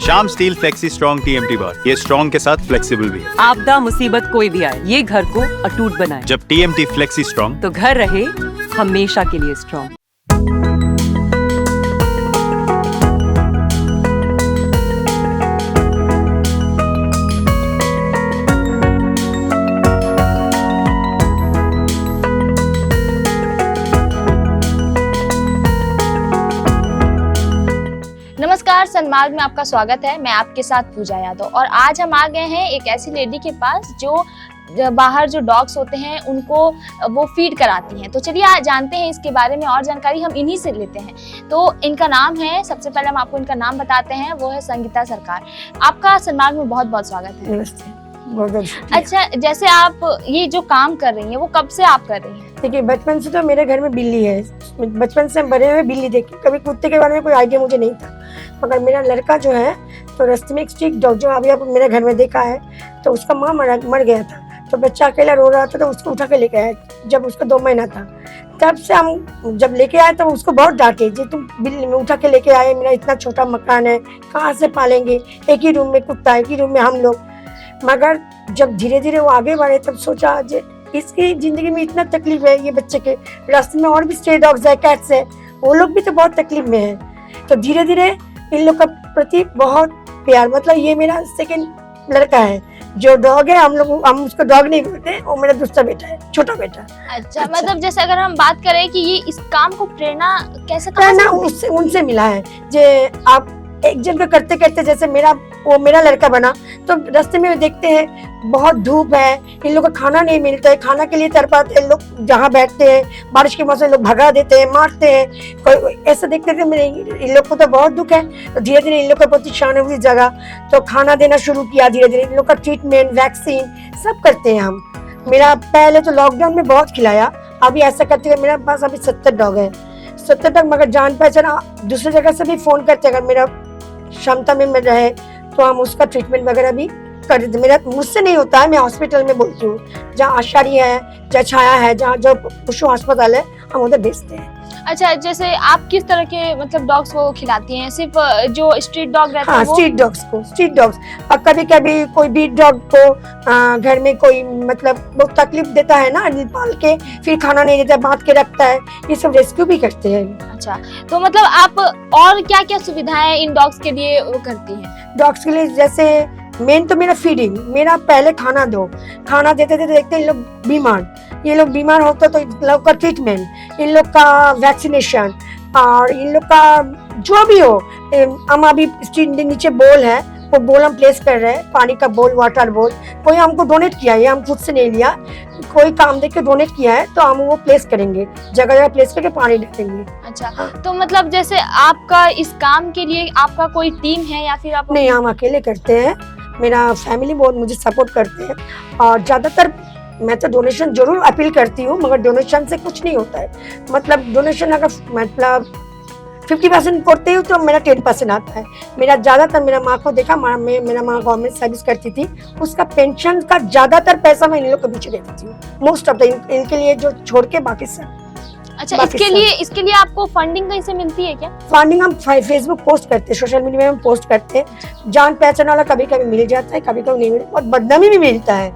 Shyam steel flexi strong TMT बार, ये strong के साथ फ्लेक्सिबल भी है। आपदा मुसीबत कोई भी आए, ये घर को अटूट बनाए। जब TMT फ्लेक्सी स्ट्रॉन्ग, तो घर रहे हमेशा के लिए स्ट्रॉन्ग। नमस्कार, सन्मार्ग में आपका स्वागत है। मैं आपके साथ पूजा यादव और आज हम आ गए हैं एक ऐसी लेडी के पास जो बाहर जो डॉग्स होते हैं उनको वो फीड कराती हैं। तो चलिए आज जानते हैं इसके बारे में और जानकारी हम इन्हीं से लेते हैं। तो इनका नाम है, सबसे पहले हम आपको इनका नाम बताते हैं, वो है संगीता सरकार। आपका सन्मार्ग में बहुत बहुत स्वागत है। नमस्ते, बहुत बहुत शुक्रिया। अच्छा, जैसे आप ये जो काम कर रही हैं वो कब से आप कर रही हैं? देखिए, बचपन से तो मेरे घर में बिल्ली है। बचपन से बड़े हुए बिल्ली देखी, कभी कुत्ते के बारे में कोई आइडिया मुझे नहीं था। मगर मेरा लड़का जो है तो रास्ते में एक स्ट्रीट डॉग जो अभी आप मेरे घर में देखा है, तो उसका माँ मर गया था। तो बच्चा अकेला रो रहा था तो उसको उठा के लेके आया जब उसका 2 महीना था। तब से हम जब लेके आए तो उसको बहुत डांटे, जी तुम बिल्ली में उठा के लेके आए, मेरा इतना छोटा मकान है, कहाँ से पालेंगे, एक ही रूम में कुत्ता, एक ही रूम में हम लोग। मगर जब धीरे धीरे वो आगे बढ़े तब सोचा जे इसकी जिंदगी में इतना तकलीफ है, ये बच्चे के रास्ते में और भी स्ट्रे डॉग्स है, कैट्स है, वो लोग भी तो बहुत तकलीफ में है। तो धीरे धीरे इन लोग का प्रति बहुत प्यार, मतलब ये मेरा सेकंड लड़का है जो डॉग है। हम उसको डॉग नहीं बोलते, वो मेरा दूसरा बेटा है, छोटा बेटा। अच्छा, मतलब जैसे अगर हम बात करें कि ये इस काम को प्रेरणा कैसे, कहाँ से उससे उनसे मिला है। जे आप एक जन को करते करते जैसे मेरा लड़का बना, तो रास्ते में देखते हैं बहुत धूप है, इन लोग को खाना नहीं मिलता है, खाना के लिए तड़पाते हैं लोग, जहाँ बैठते हैं बारिश के मौसम लोग भगा देते हैं, मारते हैं। कोई ऐसा देखते थे, मेरे इन लोग को तो बहुत दुख है। तो धीरे धीरे इन लोग के प्रति शान हुई जगह, तो खाना देना शुरू किया। धीरे धीरे इन लोग का ट्रीटमेंट, वैक्सीन सब करते हैं हम। मेरा पहले तो लॉकडाउन में बहुत खिलाया, अभी ऐसा करते हैं। मेरे पास अभी 70 डॉग है, 70 तक। मगर जान पहचान दूसरी जगह से भी फोन करते हैं, अगर मेरा क्षमता में रहे तो हम उसका ट्रीटमेंट वगैरह भी कर देते। मेरा मुझसे नहीं होता है, मैं हॉस्पिटल में बोलती हूँ, जहाँ आशारी है, जहाँ छाया है, जहाँ जो पशु अस्पताल है, हम उधर भेजते हैं। अच्छा, जैसे आप किस तरह के मतलब डॉग्स को खिलाती हैं? सिर्फ जो स्ट्रीट डॉग रहते हैं? हाँ, स्ट्रीट डॉग्स। और कभी कभी कोई बीट डॉग को घर में कोई मतलब बहुत तकलीफ देता है ना, पाल के फिर खाना नहीं देता, बांध के रखता है, ये सब रेस्क्यू भी करते हैं। अच्छा, तो मतलब आप और क्या क्या सुविधाएं इन डॉग्स के लिए वो करती हैं? डॉग्स के लिए जैसे मेन तो मेरा फीडिंग, मेरा पहले खाना दो, खाना देते देते देखते हैं इन लोग बीमार, ये लोग बीमार होते तो इन लोग का ट्रीटमेंट, इन लोग का वैक्सीनेशन, और इन लोग का जो भी हो। हम अभी स्ट्रीट नीचे बोल है, वो बोल हम प्लेस कर रहे हैं, पानी का बोल, वाटर बोल। कोई हमको डोनेट किया है, हम खुद से नहीं लिया, कोई काम देख के डोनेट किया है, तो हम वो प्लेस करेंगे, जगह जगह प्लेस करके पानी डालेंगे। अच्छा, तो मतलब जैसे आपका इस काम के लिए आपका कोई टीम है या फिर आप? नहीं, हम अकेले करते हैं। मेरा फैमिली बहुत मुझे सपोर्ट करते हैं, और ज्यादातर मैं तो डोनेशन जरूर अपील करती हूँ, मगर डोनेशन से कुछ नहीं होता है। मतलब डोनेशन अगर मतलब 50% करते हूँ तो मेरा 10% आता है। मेरा ज्यादातर, मेरा माँ को देखा, मेरा माँ गवर्नमेंट सर्विस करती थी, उसका पेंशन का ज्यादातर पैसा मैं इन लोग को पीछे दे देती हूँ, मोस्ट ऑफ द इनके लिए जो छोड़ के बाकी सब। अच्छा, इसके लिए आपको फंडिंग कहीं से मिलती है क्या? फंडिंग हम फेसबुक पोस्ट करते हैं, सोशल मीडिया में हम पोस्ट करते हैं। जान पहचान वाला कभी कभी मिल जाता है, कभी कभी नहीं मिलता, और बदनामी भी मिलता है।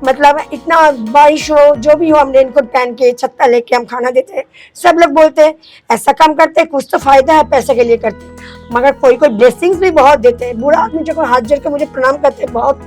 मतलब इतना बारिश हो, जो भी हो, हम रेनकोट पहन के, छत्ता लेके हम खाना देते हैं। सब लोग बोलते हैं ऐसा काम करते हैं, कुछ तो फायदा है, पैसे के लिए करते हैं। मगर कोई ब्लेसिंग्स भी बहुत देते हैं। बुरा आदमी जो हाथ जोड़ के मुझे प्रणाम करते हैं, बहुत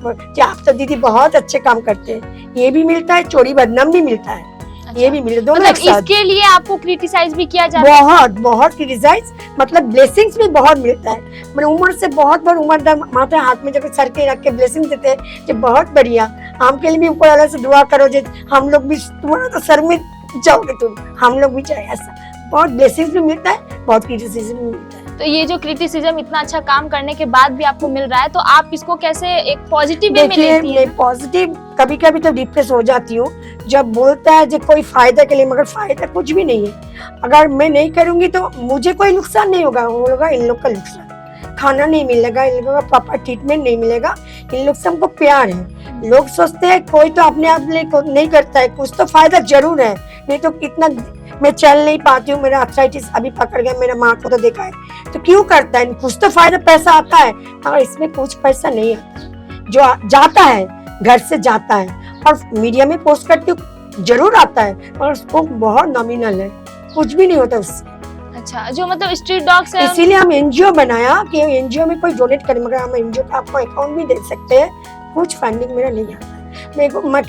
कि आप तो दीदी बहुत अच्छे काम करते हैं, ये भी मिलता है। चोरी बदनाम भी मिलता है। अच्छा, ये भी मिले, दोनों मतलब इसके लिए आपको क्रिटिसाइज भी किया जाता है? बहुत क्रिटिसाइज, मतलब ब्लेसिंग्स भी बहुत मिलता है। मैंने उम्र से बहुत बार उम्र माथे हाथ में जब सर के रख के ब्लेसिंग देते हैं, जो बहुत बढ़िया। हमके लिए भी ऊपर वाला से दुआ करो, जो हम लोग भी, तुम्हारा तो सर में जाओगे तुम, हम लोग भी चाहे ऐसा। बहुत ब्लेसिंग्स भी मिलता है, बहुत क्रिटिसिज्म भी मिलता है। तो ये जो क्रिटिसिज्म इतना अच्छा काम करने के बाद भी आपको मिल रहा है, तो आप इसको कैसे एक पॉजिटिव वे में लेती हैं? पॉजिटिव, कभी कभी तो डिप्रेस हो जाती हूँ जब बोलता है जो कोई फायदा के लिए, मगर फायदा कुछ भी नहीं है। अगर मैं नहीं करूंगी तो मुझे कोई नुकसान नहीं होगा, होगा इन लोग का नुकसान। खाना नहीं मिलेगा, इन लोगों का प्रॉपर ट्रीटमेंट नहीं मिलेगा। इन लोग से हमको प्यार है। लोग सोचते हैं कोई तो अपने आप नहीं करता है, कुछ तो फायदा जरूर है, नहीं तो कितना मैं चल नहीं पाती हूँ, मेरा आर्थराइटिस अभी पकड़ गया, मेरा माँ को तो देखा है। तो क्यों करता है? कुछ तो फायदा पैसा आता है, मगर इसमें कुछ पैसा नहीं आता। जो जाता है घर से जाता है, और मीडिया में पोस्ट करती हूँ जरूर आता है, और उसको बहुत नॉमिनल है, कुछ भी नहीं होता उससे। अच्छा, जो मतलब स्ट्रीट डॉग्स है इसीलिए हम एनजीओ बनाया कि एनजीओ में कोई डोनेट करे, मगर हम एनजीओ का आपको अकाउंट भी दे सकते हैं, कुछ फंडिंग मेरा नहीं आता है।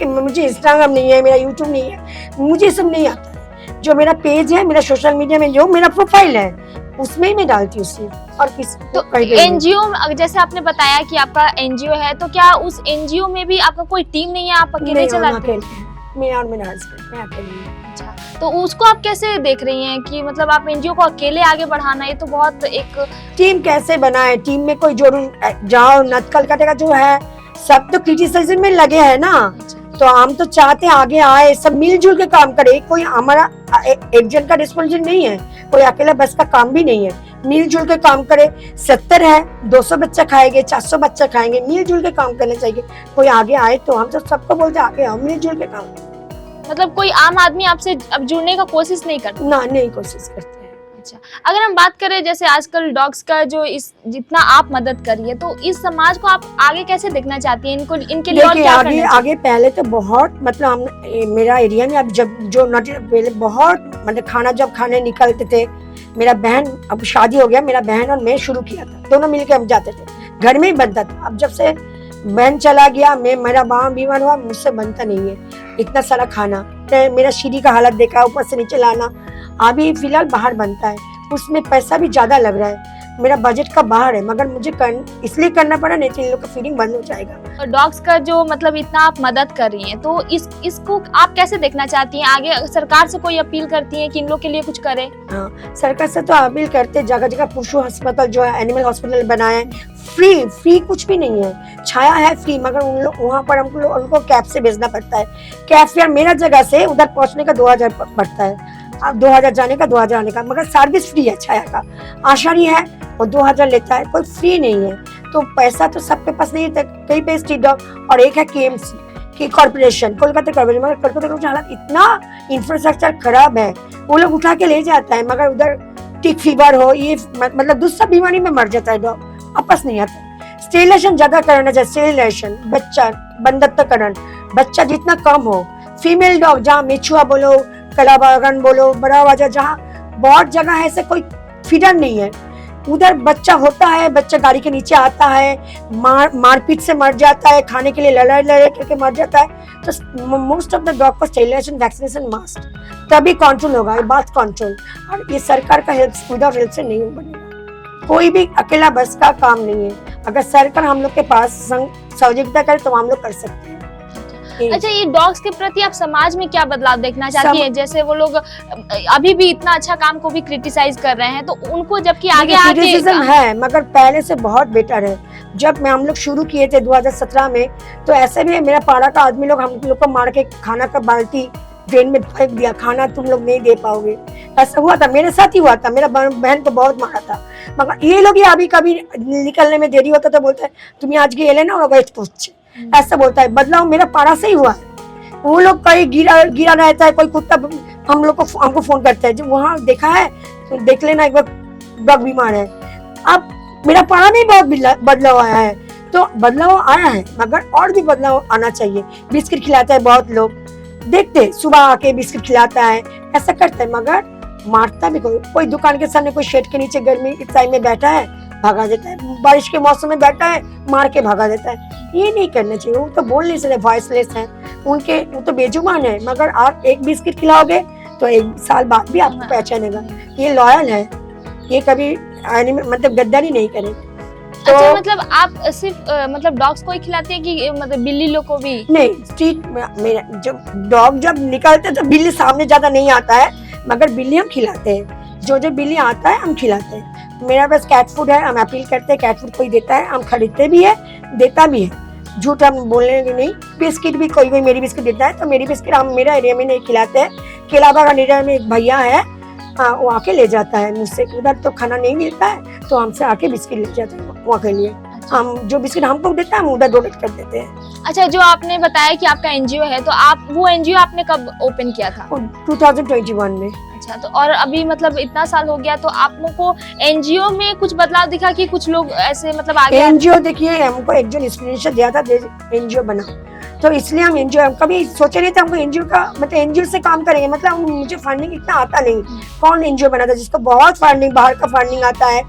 मुझे इंस्टाग्राम नहीं है, मेरा यूट्यूब नहीं है, मुझे सब नहीं आता है। जो मेरा पेज है, मेरा सोशल मीडिया में जो मेरा प्रोफाइल है उसमें ही मैं डालती हूँ सिर्फ, और किसी तो एनजीओ, जैसे आपने बताया कि आपका एनजीओ है, तो क्या उस एनजीओ में भी आपका कोई टीम नहीं है, आप अकेले चलाते हैं? मैं और मेरा हस्बैंड, मैं अकेले हूँ। अच्छा, तो उसको आप कैसे देख रही हैं कि मतलब आप एनजीओ को अकेले आगे बढ़ाना, ये तो बहुत एक टीम कैसे बनाए? टीम में कोई जोड़ू जाओ, नटकल कटेगा जो है, सब तो क्रिटिसिज्म में लगे हैं ना। तो हम तो चाहते हैं आगे आए, सब मिलजुल के काम करे। कोई हमारा एक जन का रिस्पॉन्सिबिलिटी नहीं है, कोई अकेला बस का काम भी नहीं है, मिलजुल के काम करे। 70 है, 200 बच्चा खाएंगे, 400 बच्चा खाएंगे, मिलजुल के काम करना चाहिए। कोई आगे आए तो हम तो सबको बोलते आगे आओ, मिलजुल के काम। मतलब कोई आम आदमी आपसे अब जुड़ने का कोशिश नहीं करता? ना, नहीं कोशिश करते हैं। अच्छा, अगर हम बात करें जैसे आजकल डॉग्स का जो इस जितना आप मदद करिए, तो इस समाज को आप आगे कैसे देखना चाहती हैं? इनको इनके लिए और क्या करना चाहिए? आगे पहले तो बहुत मतलब हम मेरा एरिया में अब जब जो पहले बहुत मतलब खाना जब खाने निकलते थे, मेरा बहन, अब शादी हो गया, मेरा बहन और मैं शुरू किया था, दोनों मिलकर हम जाते थे, घर में ही बनता था। अब जब से बहन चला गया, मेरा बाँ बीमार हुआ, मुझसे बनता नहीं है इतना सारा खाना। मेरा सीढ़ी का हालत देखा, ऊपर से नीचे लाना, अभी फिलहाल बाहर बनता है, उसमें पैसा भी ज्यादा लग रहा है, मेरा बजट का बाहर है, मगर मुझे इसलिए करना पड़ा, नहीं तो इन लोग का फीडिंग बंद हो जाएगा। डॉग्स का जो मतलब इतना आप मदद कर रही हैं, तो इसको आप कैसे देखना चाहती हैं आगे? सरकार से कोई अपील करती हैं कि इन लोग के लिए कुछ करे? हाँ, सरकार से तो अपील करते, जगह जगह पशु अस्पताल जो है, एनिमल हॉस्पिटल बनाए, फ्री कुछ भी नहीं है, छाया है फ्री, मगर उन लोग वहाँ पर हमको उनको कैब से भेजना पड़ता है। कैब फेयर मेरा जगह से उधर पहुँचने का 2000 पड़ता है, अब 2000 जाने का 2000 आने का, मगर सर्विस फ्री है छाया का। आशारी है वो 2000 लेता है, कोई फ्री नहीं है। तो पैसा तो सबके पास नहीं है, कई पे स्ट्रीट डॉग और एक है केएमसी की कॉर्पोरेशन, कोलकाता कॉर्पोरेशन, मगर कोलकाता का हालत इतना इंफ्रास्ट्रक्चर खराब है, वो लोग उठा के ले जाता है, मगर उधर टिक फीवर हो, ये मतलब दूसरा बीमारी में मर जाता है डॉग, वापस नहीं आता। स्टेरिलाइजेशन ज्यादा करना चाहिए, स्टेरिलाइजेशन, बच्चा बंधत्वकरण, बच्चा जितना कम हो। फीमेल डॉग जहाँ मेचुआ बोलो, कलाबागन बोलो, बड़ा बाजार, जहाँ बहुत जगह है ऐसे कोई फीडर नहीं है, उधर बच्चा होता है, बच्चा गाड़ी के नीचे आता है, मारपीट से मर जाता है, खाने के लिए लड़ाई करके मर जाता है। तो मोस्ट ऑफ द डॉग को स्टेरिलाइजेशन वैक्सीनेशन मस्ट, तभी कंट्रोल होगा, ये बात कंट्रोल। और ये सरकार का हेल्प, विदाउट हेल्प से नहीं बनेगा, कोई भी अकेला बस का काम नहीं है। अगर सरकार हम लोग के पास सहयोगिता करे तो हम लोग कर सकते हैं। अच्छा, ये डॉग्स के प्रति आप समाज में क्या बदलाव देखना चाहती हैं? जैसे वो लोग अभी भी इतना अच्छा काम को भी क्रिटिसाइज कर रहे हैं, तो उनको जबकि आगे क्रिटिसिज्म है, मगर पहले से बहुत बेटर है। जब हम लोग शुरू किए थे 2017 में, तो ऐसे भी मेरा पाड़ा का आदमी लोग हम लोग को मार के खाना का बाल्टी ट्रेन में फेंक दिया, खाना तुम लोग नहीं दे पाओगे, ऐसा हुआ था, मेरे साथ ही हुआ था। मेरा बहन को बहुत मारा था, मगर ये लोग अभी कभी निकलने में देरी होता तो बोलता है तुम्हें आज गए ना और वेस्ट पूछ, ऐसा बोलता है। बदलाव मेरा पाड़ा से ही हुआ है। वो लोग कहीं गिरा रहता है, कोई कुत्ता हम लोग को हमको फोन करता है, जब वहाँ देखा है तो देख लेना एक बार डॉग बीमार है। अब मेरा पाड़ा में बहुत बदलाव आया है, तो बदलाव आया है, मगर और भी बदलाव आना चाहिए। बिस्किट खिलाता है बहुत लोग, देखते सुबह आके बिस्किट खिलाता है, ऐसा करता है, मगर मारता भी कोई दुकान के सामने, कोई शेड के नीचे गर्मी के टाइम में बैठा है, भगा देता है, बारिश के मौसम में बैठा है, मार के भगा देता है। ये नहीं करना चाहिए। वो तो बोल नहीं सकते, वॉइसलेस है उनके, वो तो बेजुबान है, मगर आप एक बिस्किट खिलाओगे तो 1 साल बाद भी आपको पहचानेगा। ये लॉयल है, ये कभी मतलब गद्दारी नहीं करेगा। तो अच्छा, मतलब आप सिर्फ मतलब डॉग्स को ही खिलाते हैं कि मतलब बिल्ली लोग को भी? नहीं, स्ट्रीट में जब डॉग जब निकलते तो बिल्ली सामने ज्यादा नहीं आता है, मगर बिल्ली हम खिलाते हैं, जो बिल्ली आता है हम खिलाते हैं। मेरा बस कैट फूड है, हम अपील करते हैं, कैट फूड कोई देता है हम खरीदते भी है, देता भी है, झूठ हम बोलने की नहीं। बिस्किट भी कोई मेरी बिस्किट देता है, तो मेरी बिस्किट हम मेरा एरिया में नहीं खिलाते हैं। केलाबा का एरिया में एक भैया है, वो आके ले जाता है मुझसे, उधर तो खाना नहीं मिलता है, तो हमसे आके बिस्किट ले जाते हैं वहाँ के लिए। हम जो बिस्किट हमको देता है हम उधर डोनेट कर देते हैं। अच्छा, जो आपने बताया कि आपका एनजीओ है, तो आप वो एनजीओ आपने कब ओपन किया था? 2021 में। अच्छा, तो और अभी मतलब इतना साल हो गया, तो आप लोगों को एनजीओ में कुछ बदलाव दिखा कि कुछ लोग ऐसे मतलब आगे? एनजीओ देखिए, हमको एक जो इंस्पिरेशन दिया था एनजीओ बना, तो इसलिए हम एनजीओ कभी सोचे नहीं थे हमको एनजीओ का मतलब एनजीओ से काम करेंगे। मतलब मुझे फंडिंग इतना आता नहीं, कौन एनजीओ बना था जिसको बहुत फंडिंग, बाहर का फंडिंग आता है।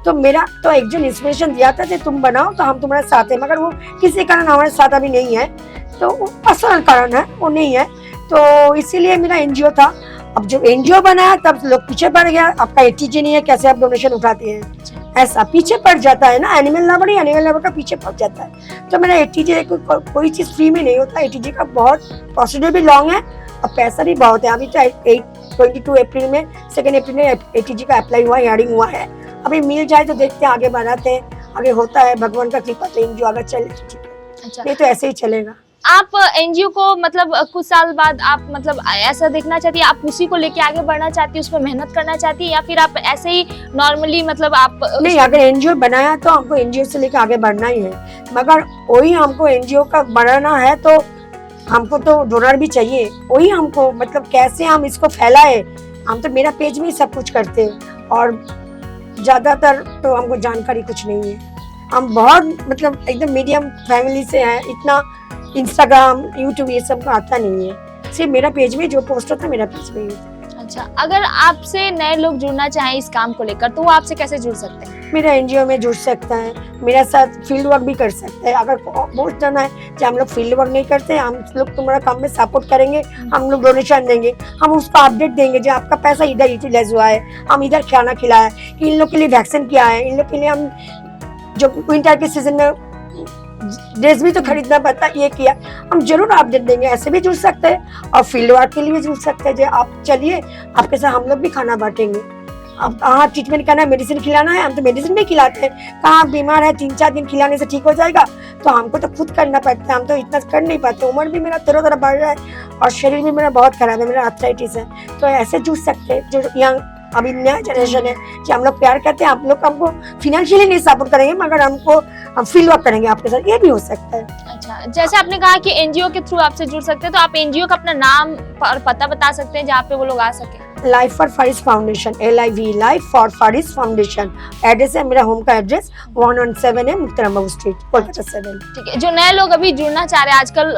तो मेरा तो एक जो इंस्पिरेशन दिया था कि तुम बनाओ तो हम तुम्हारे साथ हैं, मगर वो किसी कारण हमारे साथ अभी नहीं है, तो पर्सनल कारण है, वो नहीं है, तो इसीलिए मेरा एनजीओ था। अब जब एनजीओ बनाया तब लोग पीछे पड़ गया, आपका एटीजी नहीं है, कैसे आप डोनेशन उठाते हैं, ऐसा पीछे पड़ जाता है ना। एनिमल लवर का पीछे पड़ जाता है। तो मेरा एटीजी कोई चीज फ्री में नहीं होता, एटीजी का बहुत प्रोसीजर भी लॉन्ग है और पैसा भी बहुत है। अभी तो 22 अप्रैल में 2 अप्रैल में एटीजी का अप्लाई हुआ, हियरिंग हुआ है। अभी मिल जाए तो देखते हैं, आगे बढ़ाते हैं, आगे होता है भगवान का कृपा, तो एनजीओ अगर चले तो ठीक है, अच्छा, नहीं तो ऐसे ही चलेगा। आप एनजीओ को मतलब कुछ साल बाद आप मतलब ऐसा देखना चाहती है, आप उसी को लेके आगे बढ़ना चाहती है, उसमें मेहनत करना चाहती है, या फिर आप ऐसे ही नॉर्मली मतलब आप नहीं, अगर एनजीओ बनाया तो हमको एनजीओ से लेकर आगे बढ़ना ही है, मगर वही हमको एनजीओ का बढ़ाना है तो हमको तो डोनर भी चाहिए। वही हमको मतलब कैसे हम इसको फैलाए, हम तो मेरा पेज में ही सब कुछ करते हैं और ज्यादातर तो हमको जानकारी कुछ नहीं है। हम बहुत मतलब एकदम मीडियम फैमिली से हैं, इतना इंस्टाग्राम यूट्यूब ये सब आता नहीं है, सिर्फ मेरा पेज में जो पोस्ट होता है मेरा पेज में ही होता है। अच्छा, अगर आपसे नए लोग जुड़ना चाहें इस काम को लेकर, तो वो आपसे कैसे जुड़ सकते हैं? मेरा एनजीओ में जुड़ सकता है, मेरे साथ फील्ड वर्क भी कर सकते हैं। अगर बहुत जाना है कि हम लोग फील्ड वर्क नहीं करते, हम लोग तुम्हारा काम में सपोर्ट करेंगे, हम लोग डोनेशन देंगे, हम उसको अपडेट देंगे जो आपका पैसा इधर यूटिलाइज हुआ है, हम इधर खाना खिलाया है, इन लोग के लिए वैक्सीन किया है, इन लोग के लिए हम जो विंटर के सीजन में ड्रेस भी तो खरीदना पड़ता है, ये किया, हम जरूर अपडेट देंगे। ऐसे भी जुड़ सकते हैं और फील्ड वर्क के लिए भी जुड़ सकते हैं, जो आप चलिए आपके साथ हम लोग भी खाना बांटेंगे। अब कहाँ ट्रीटमेंट करना है, मेडिसिन खिलाना है, हम तो मेडिसिन भी खिलाते हैं। कहाँ बीमार है 3-4 दिन खिलाने से ठीक हो जाएगा, तो हमको तो खुद करना पड़ता है, हम तो इतना कर नहीं पाते। उम्र भी मेरा थोड़ा बढ़ रहा है और शरीर भी मेरा बहुत खराब है, मेरा आर्थराइटिस है, तो ऐसे जुड़ सकते हैं। जो यंग अभी नया जनरेशन है कि हम लोग प्यार करते हैं, आप लोग हमको फिनेंशियली नहीं सपोर्ट करेंगे मगर हमको हम फील वर्क करेंगे आपके साथ, ये भी हो सकता है। अच्छा, जैसे आपने कहा कि एनजीओ के थ्रू आपसे जुड़ सकते हैं, तो आप एनजीओ का अपना नाम और पता बता सकते हैं जहाँ पे वो लोग आ सके? Life for Faris foundation, LIV life for Faris foundation. Address है मेरा होम का एड्रेस 117 है मुख्ताराम बाबू स्ट्रीट, कोलकाता 7। ठीक है, जो नए लोग अभी जुड़ना चाह रहे हैं, आजकल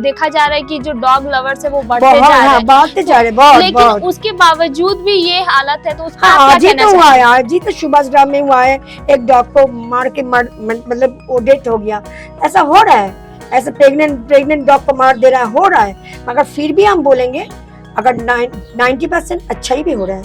देखा जा रहा है कि जो डॉग लवर्स है वो बढ़ते जा रहे हैं, बहुत, लेकिन उसके बावजूद भी ये हालत है, तो उसका आप आज क्या ही कहना तो हुआ चाहते है, आज ही तो सुभाष ग्राम में हुआ है, एक डॉग को मार के मतलब वो डेथ हो गया। ऐसा हो रहा है, ऐसे प्रेग्नेंट डॉग को मार दे रहा है, हो रहा है, मगर फिर भी हम बोलेंगे अगर 90% अच्छा ही भी हो रहा है।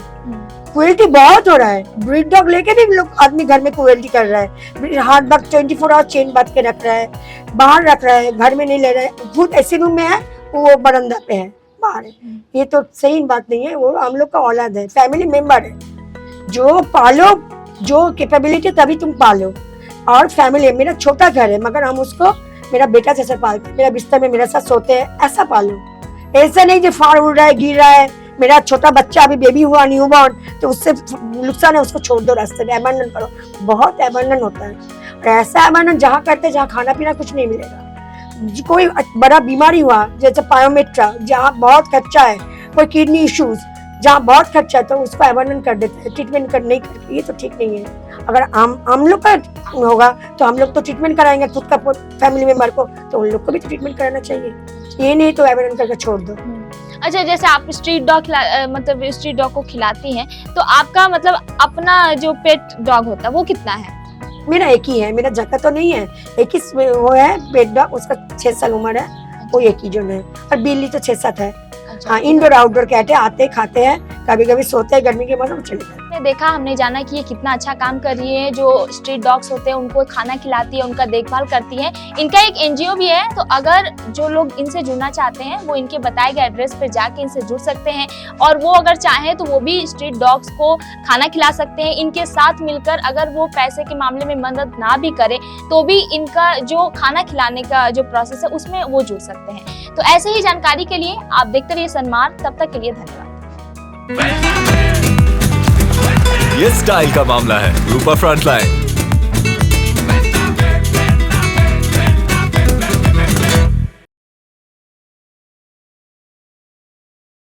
क्रुएल्टी बहुत हो रहा है, ब्रीड डॉग लेके भी लोग आदमी घर में क्रुएल्टी कर रहा है, हाथ बग 24 आवर चेन बांध के रख रहा है, बाहर रख रहा है, घर में नहीं ले रहा है, खुद ऐसे रूम में है, वो बरंदा पे है, बाहर है। ये तो सही बात नहीं है, वो हम लोग का औलाद है, फैमिली मेंबर है, जो पालो, जो कैपेबिलिटी तभी तुम पालो। और फैमिली, मेरा छोटा घर है मगर हम उसको मेरा बेटा जैसे पालते, मेरा बिस्तर में मेरे साथ सोते हैं, ऐसा पालो। ऐसा नहीं जो फाड़ उड़ रहा है, गिर रहा है, मेरा छोटा बच्चा अभी बेबी हुआ न्यूबॉर्न, तो उससे नुकसान है, उसको छोड़ दो रास्ते में, अबैंडन करो। बहुत अबैंडन होता है, और ऐसा अबैंडन जहाँ करते जहाँ खाना पीना कुछ नहीं मिलेगा। कोई बड़ा बीमारी हुआ जैसे पायोमेट्रा, जहाँ बहुत खर्चा है, कोई किडनी इश्यूज जहाँ बहुत खर्चा है, तो उसको अबैंडन कर देते हैं, ट्रीटमेंट कर नहीं करके। ये तो ठीक नहीं है। अगर हम लोग का होगा तो हम लोग तो ट्रीटमेंट कराएंगे खुद का फैमिली मेंबर को, तो उन लोग को भी तो ट्रीटमेंट कराना चाहिए, ये नहीं तो अबैंडन करके छोड़ दो। अच्छा, जैसे आप स्ट्रीट डॉग मतलब स्ट्रीट डॉग को खिलाती हैं, तो आपका मतलब अपना जो पेट डॉग होता है वो कितना है? मेरा एक ही है, मेरा जगह तो नहीं है, एक ही वो है पेट डॉग, उसका 6 साल उम्र है, वो एक ही जो है, और बिल्ली तो 6-7 है। हाँ, इंडोर आउटडोर कैट है, आते खाते हैं, कभी कभी सोते हैं, गर्मी के मौसम चले जाते हैं। देखा, हमने जाना कि ये कितना अच्छा काम कर रही है, जो स्ट्रीट डॉग्स होते हैं उनको खाना खिलाती है, उनका देखभाल करती है। इनका एक एनजीओ भी है, तो अगर जो लोग इनसे जुड़ना चाहते हैं वो इनके बताए गए एड्रेस पर जाके इनसे जुड़ सकते हैं, और वो अगर चाहें तो वो भी स्ट्रीट डॉग्स को खाना खिला सकते हैं। इनके साथ मिलकर अगर वो पैसे के मामले में मदद ना भी करे तो भी इनका जो खाना खिलाने का जो प्रोसेस है उसमें वो जुड़ सकते हैं। तो ऐसे ही जानकारी के लिए आप देखते रहिए सनमार्ग, तब तक के लिए धन्यवाद। ये स्टाइल का मामला है, रूपा फ्रंटलाइन।